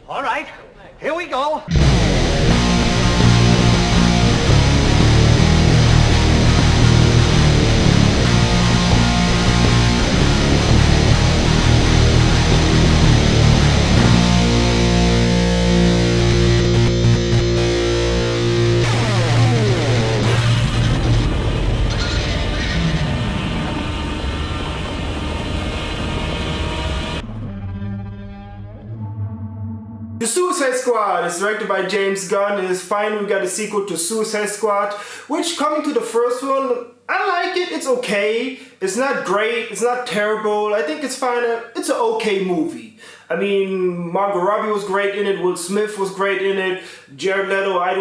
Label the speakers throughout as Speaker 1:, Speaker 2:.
Speaker 1: All right, here we go.
Speaker 2: The Suicide Squad is directed by James Gunn. It is finally we got a sequel to Suicide Squad, which coming to the first one, I like it. It's okay. It's not great. It's not terrible. I think it's fine. It's an okay movie. I mean, Margot Robbie was great in it. Will Smith was great in it. Jared Leto, I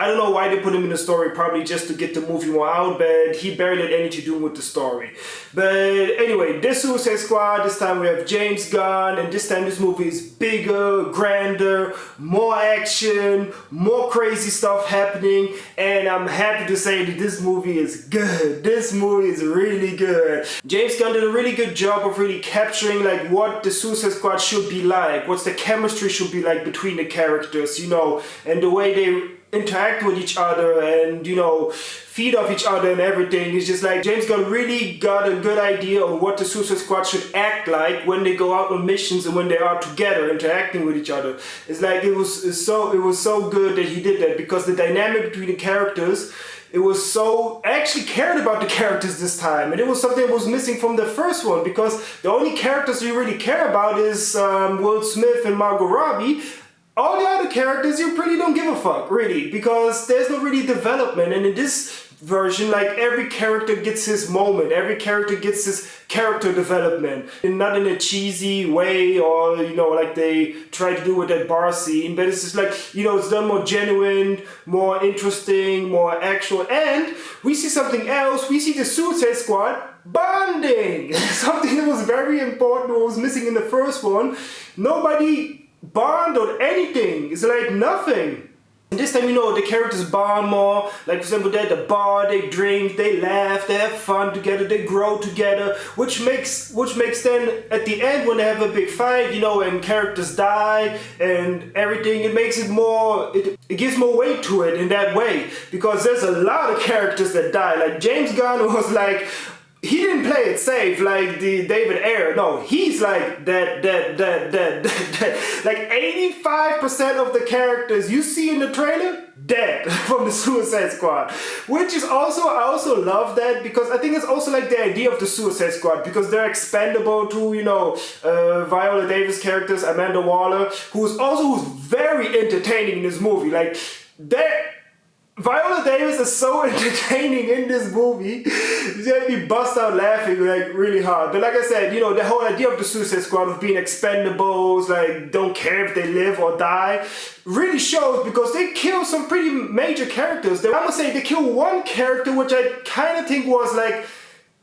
Speaker 2: don't know why they put him in the story, probably just to get the movie more out, but he barely had anything to do with the story. But anyway, this Suicide Squad, this time we have James Gunn, and this time this movie is bigger, grander, more action, more crazy stuff happening, and I'm happy to say that this movie is good. This movie is really good. James Gunn did a really good job of really capturing like what the Suicide Squad should be like, what's the chemistry should be like between the characters, you know, and the way they interact with each other and, you know, feed off each other and everything. It's just like James Gunn really got a good idea of what the Suicide Squad should act like when they go out on missions and when they are together interacting with each other. It's like it was so good that he did that, because the dynamic between the characters, I actually cared about the characters this time, and it was something that was missing from the first one, because the only characters you really care about is Will Smith and Margot Robbie. All the other characters you pretty don't give a fuck, really, because there's no really development. And in this version, like, every character gets his moment, every character gets his character development, and not in a cheesy way or, you know, like they try to do with that bar scene, but it's just like, you know, it's done more genuine, more interesting, more actual. And we see something else. We see the Suicide Squad bonding, something that was very important, what was missing in the first one. Nobody bond or anything. It's like nothing. And this time, you know, the characters bond more. Like, for example, they're at the bar, they drink, they laugh, they have fun together, they grow together, which makes then at the end, when they have a big fight, you know, and characters die and everything, it makes it more, it gives more weight to it in that way, because there's a lot of characters that die. Like, James Gunn was like, he didn't play it safe like the David Ayer. No, he's like dead. Like 85% of the characters you see in the trailer, dead from the Suicide Squad. Which is also, I also love that, because I think it's also like the idea of the Suicide Squad, because they're expendable to, you know, Viola Davis characters, Amanda Waller, who's very entertaining in this movie. Like, Viola Davis is so entertaining in this movie. You have me bust out laughing like really hard. But like I said, you know, the whole idea of the Suicide Squad of being expendables, like don't care if they live or die, really shows, because they kill some pretty major characters. I'm gonna say they kill one character which I kind of think was like,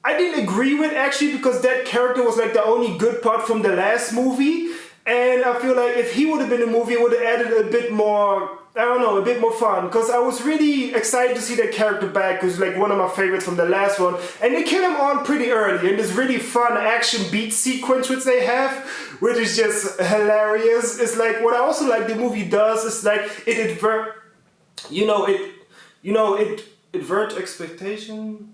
Speaker 2: I didn't agree with actually, because that character was like the only good part from the last movie. And I feel like if he would have been in the movie, it would have added a bit more, I don't know, a bit more fun. Because I was really excited to see that character back, because like one of my favorites from the last one. And they kill him on pretty early in this really fun action beat sequence which they have, which is just hilarious. It's like, what I also like the movie does is like, it adverts expectation.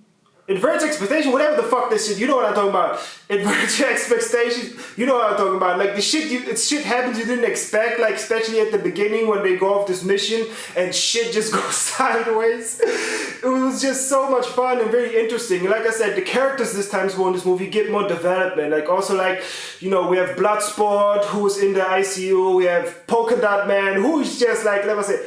Speaker 2: Adverts expectation, whatever the fuck this shit, you know what I'm talking about. Adverts your expectations, you know what I'm talking about. Like the shit happens you didn't expect, like especially at the beginning when they go off this mission and shit just goes sideways. It was just so much fun and very interesting. Like I said, the characters this time in this movie get more development. Like also like, you know, we have Bloodsport who's in the ICU, we have Polka Dot Man who's just like, let me say,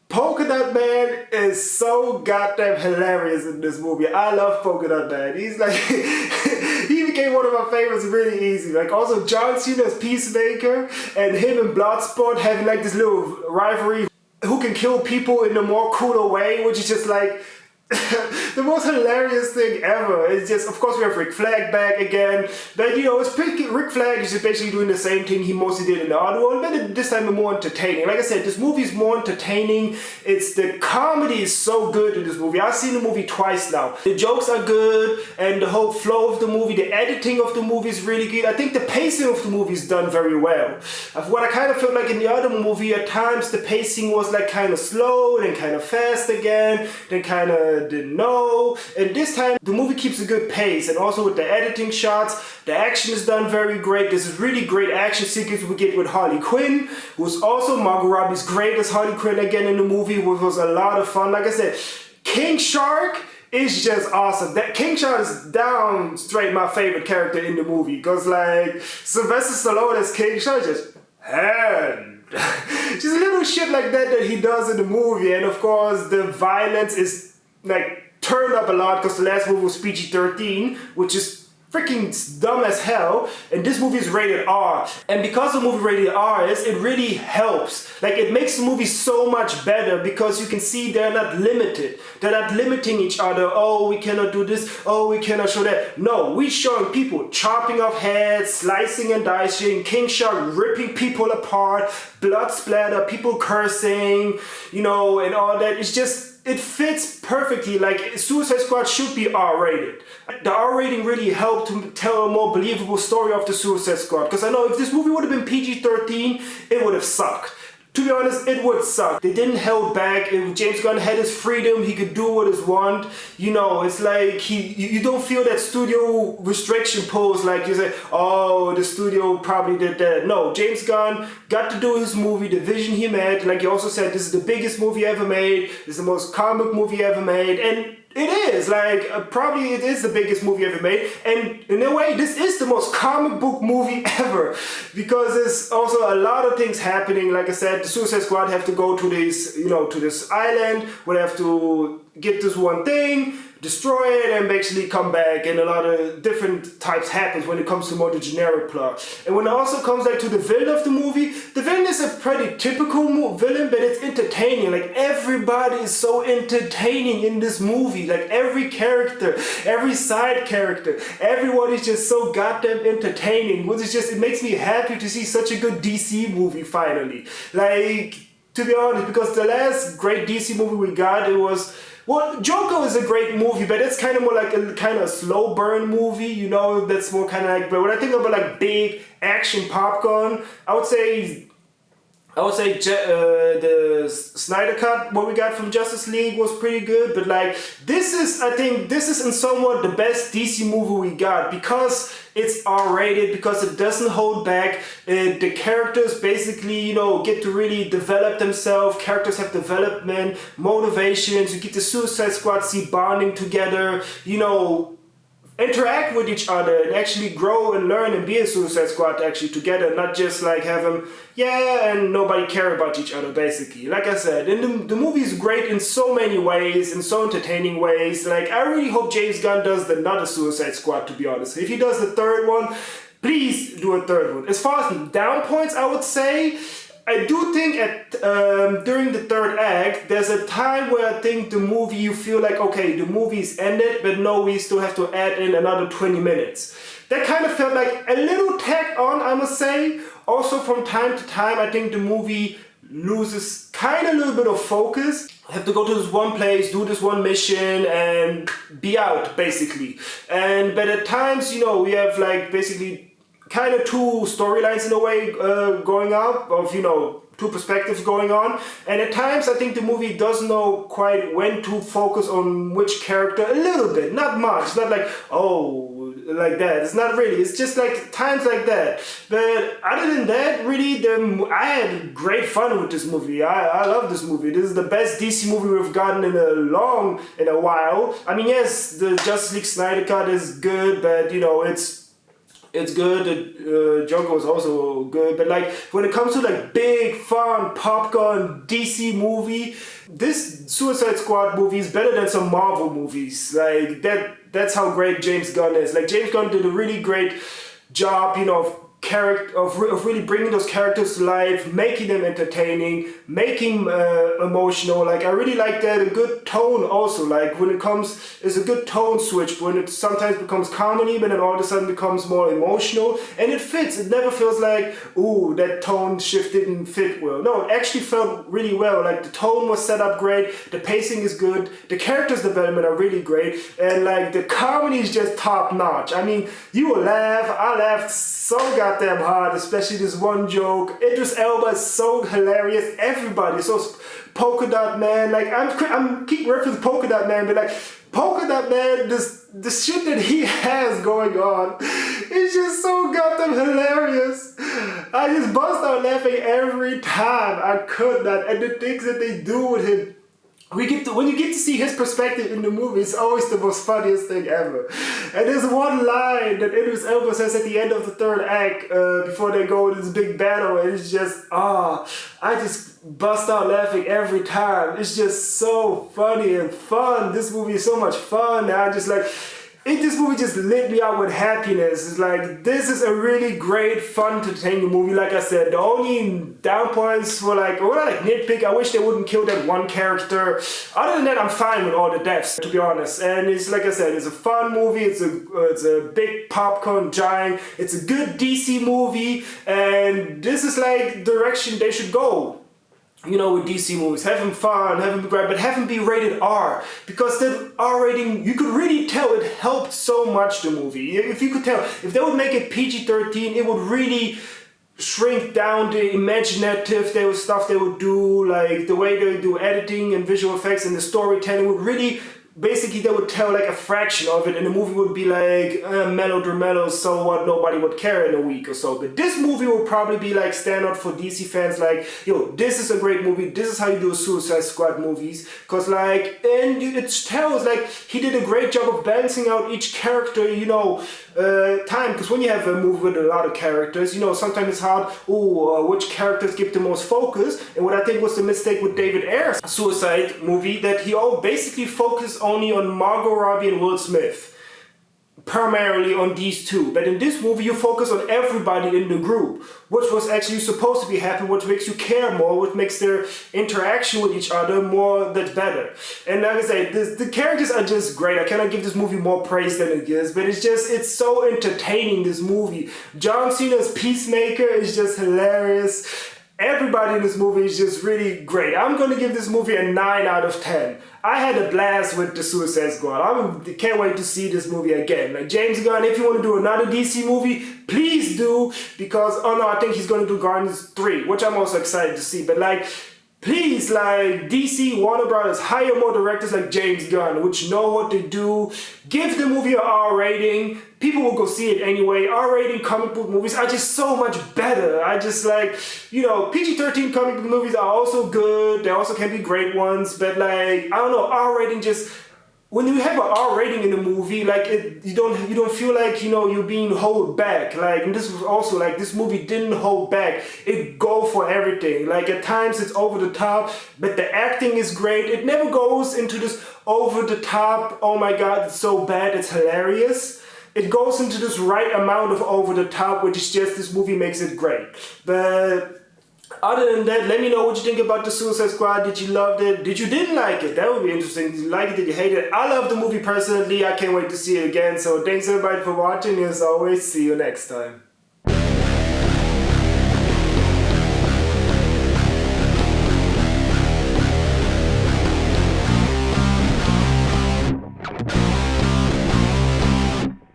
Speaker 2: Polka Dot Man is so goddamn hilarious in this movie. I love Polka Dot Man. He's like, he became one of my favorites really easy. Like also John Cena's Peacemaker and him and Bloodsport having like this little rivalry who can kill people in a more cooler way, which is just like, the most hilarious thing ever. It's just, of course, we have Rick Flag back again, but you know, it's pretty, Rick Flag is just basically doing the same thing he mostly did in the other one, but this time more entertaining. Like I said, this movie is more entertaining. It's the comedy is so good in this movie. I've seen the movie twice now. The jokes are good, and the whole flow of the movie, the editing of the movie is really good. I think the pacing of the movie is done very well. What I kind of felt like in the other movie, at times the pacing was like kind of slow, then kind of fast again, then kind of didn't know. And this time the movie keeps a good pace, and also with the editing shots, the action is done very great. This is really great action sequence we get with Harley Quinn, who's also Margot Robbie's great as Harley Quinn again in the movie, which was a lot of fun. Like I said, King Shark is just awesome. That King Shark is down straight my favorite character in the movie, because like Sylvester Stallone as King Shark just just little shit like that he does in the movie. And of course the violence is like turned up a lot, because the last movie was PG-13, which is freaking dumb as hell, and this movie is rated R. And because the movie rated R is, it really helps. Like, it makes the movie so much better, because you can see they're not limited. They're not limiting each other. Oh, we cannot do this. Oh, we cannot show that. No, we're showing people chopping off heads, slicing and dicing, King Shark ripping people apart, blood splatter, people cursing, you know, and all that. It's just, it fits perfectly. Like, Suicide Squad should be R-rated. The R rating really helped to tell a more believable story of the Suicide Squad. Because I know if this movie would have been PG-13, it would have sucked. To be honest, it would suck. They didn't hold back. If James Gunn had his freedom, he could do what he want. You know, it's like you don't feel that studio restriction pose, like you say, oh, the studio probably did that. No, James Gunn got to do his movie, the vision he made. Like he also said, this is the biggest movie ever made. This is the most comic movie ever made. And it is, like, probably it is the biggest movie ever made, and in a way, this is the most comic book movie ever, because there's also a lot of things happening. Like I said, the Suicide Squad have to go to this, you know, to this island, where they have to get this one thing, destroy it, and basically come back, and a lot of different types happens when it comes to more the generic plot. And when it also comes like to the villain of the movie, the villain is a pretty typical villain, but it's entertaining. Like, everybody is so entertaining in this movie. Like, every character, every side character, everyone is just so goddamn entertaining, which is just, it makes me happy to see such a good DC movie finally. Like, to be honest, because the last great DC movie we got, it was, well, Joker is a great movie, but it's kind of more like a kind of slow burn movie, you know, that's more kind of like, but when I think about like big action popcorn, I would say the Snyder Cut, what we got from Justice League, was pretty good, but like, this is, I think, this is in somewhat the best DC movie we got, because it's R-rated, because it doesn't hold back. The characters basically, you know, get to really develop themselves. Characters have development, motivations. You get the Suicide Squad see bonding together, you know, interact with each other and actually grow and learn and be a Suicide Squad actually together, not just like have them, yeah, and nobody care about each other basically. Like I said, and the movie is great in so many ways, in so entertaining ways. Like, I really hope James Gunn does another Suicide Squad, to be honest. If he does the third one, please do a third one. As far as down points, I would say, I do think during the third act, there's a time where I think the movie, you feel like, okay, the movie's ended, but no, we still have to add in another 20 minutes. That kind of felt like a little tacked on, I must say. Also, from time to time, I think the movie loses kind of a little bit of focus. I have to go to this one place, do this one mission, and be out, basically. But at times, you know, we have like basically kind of two storylines in a way going out, of, you know, two perspectives going on, and at times I think the movie doesn't know quite when to focus on which character. A little bit, not much, not like, oh, like that. It's not really, it's just like times like that. But other than that, really, I had great fun with this movie. I love this movie. This is the best DC movie we've gotten in a while. I mean, yes, the Justice League Snyder Cut is good, but you know, it's good. Joker was also good, but like, when it comes to like big fun popcorn DC movie, this Suicide Squad movie is better than some Marvel movies. Like, that's how great James Gunn is. Like, James Gunn did a really great job, you know, of really bringing those characters to life, making them entertaining, making emotional. Like I really like that. A good tone also. Like when it comes, it's a good tone switch when it sometimes becomes comedy, but then all of a sudden becomes more emotional, and it fits. It never feels like, ooh, that tone shift didn't fit well. No, it actually felt really well. Like the tone was set up great, the pacing is good, the characters development are really great, and like the comedy is just top notch. I mean, you will laugh. I laughed so goddamn hard, especially this one joke. Idris Elba is so hilarious. Everybody, so Polka Dot Man. Like I'm keep referencing Polka Dot Man, but like Polka Dot Man, the shit that he has going on is just so goddamn hilarious. I just bust out laughing every time. I could not, and the things that they do with him. When you get to see his perspective in the movie, it's always the most funniest thing ever. And there's one line that Idris Elba says at the end of the third act, before they go into this big battle, and it's just, I just bust out laughing every time. It's just so funny and fun. This movie is so much fun. And I just like, this movie just lit me up with happiness. It's like, this is a really great, fun, entertaining movie. Like I said, the only down points were like, well, not like nitpick. I wish they wouldn't kill that one character. Other than that, I'm fine with all the deaths, to be honest. And it's like I said, it's a fun movie. It's a big popcorn giant. It's a good DC movie, and this is like the direction they should go. You know, with DC movies, have them fun, have them be great, but have them be rated R, because that R rating, you could really tell it helped so much the movie. If you could tell, if they would make it PG-13, it would really shrink down the imaginative stuff they would do, like the way they do editing and visual effects and the storytelling would really, basically they would tell like a fraction of it, and the movie would be like mellow, so what, nobody would care in a week or so. But this movie will probably be like stand out for DC fans, like, yo, this is a great movie, this is how you do a Suicide Squad movies, cause like, and it tells like he did a great job of balancing out each character, you know, time, because when you have a movie with a lot of characters, you know, sometimes it's hard, which characters give the most focus. And what I think was the mistake with David Ayer's Suicide movie, that he all basically focused only on Margot Robbie and Will Smith, primarily on these two. But in this movie you focus on everybody in the group, which was actually supposed to be happy, which makes you care more, which makes their interaction with each other more, that's better. And like I say, the characters are just great. I cannot give this movie more praise than it is, but it's so entertaining, this movie. John Cena's Peacemaker is just hilarious. Everybody in this movie is just really great. I'm going to give this movie a 9 out of 10. I had a blast with the Suicide Squad. I can't wait to see this movie again. Like James Gunn, if you want to do another DC movie, please do. Because, I think he's going to do Guardians 3, which I'm also excited to see. But like, please, like DC, Warner Brothers, hire more directors like James Gunn, which know what to do. Give the movie an R rating. People will go see it anyway. R rating comic book movies are just so much better. I just like, you know, PG-13 comic book movies are also good. They also can be great ones. But like, I don't know, R rating just, when you have an R rating in a movie, like you don't feel like, you know, you're being held back. Like, and this was also like, this movie didn't hold back. It go for everything. Like at times it's over the top, but the acting is great. It never goes into this over the top, oh my god, it's so bad, it's hilarious. It goes into this right amount of over the top, which is just, this movie makes it great. But other than that, let me know what you think about the Suicide Squad. Did you love it? Did you didn't like it? That would be interesting. Did you like it? Did you hate it? I love the movie personally. I can't wait to see it again. So thanks everybody for watching. As always, see you next time.